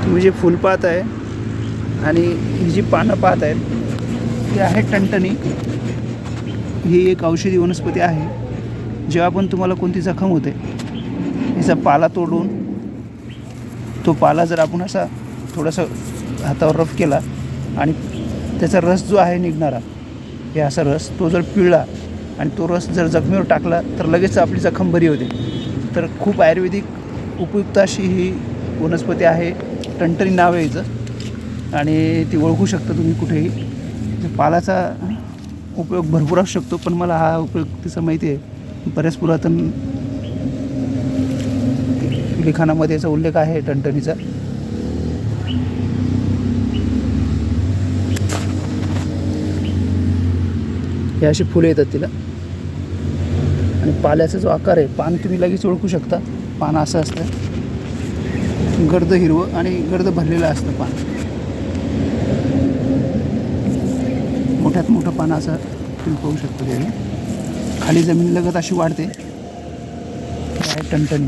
तुम्ही जे फुल पाहत आहे आणि ही जी पानं पाहत आहेत ते आहे टणटणी. ही एक औषधी वनस्पती आहे. जेव्हा पण तुम्हाला कोणती जखम होते याचा पाला तोडून तो पाला जर आपण असा थोडासा हातावर रफ केला आणि त्याचा रस जो आहे निघणारा, हे असा रस तो जर पिळला आणि तो रस जर जखमेवर टाकला तर लगेच आपली जखम बरी होते. तर खूप आयुर्वेदिक उपयुक्त अशी ही वनस्पती आहे. टणटणी नाव आहे हिचं आणि ती ओळखू शकता तुम्ही कुठेही. पालाचा उपयोग भरपूर असू शकतो, पण मला हा उपयोग तिचा माहिती आहे. बऱ्याच पुरातन लिखाणामध्ये याचा उल्लेख आहे टणटणीचा. हे अशी फुले येतात तिला आणि पाल्याचा जो आकार आहे, पान तुम्ही लगेच ओळखू शकता. पान असं असतं गर्द हिरवं आणि गर्द भरलेलं असतं पान. मोठ्यात मोठं पान असं तुम्ही पाहू शकता. खाली जमीन लगत अशी वाढते. टणटणी.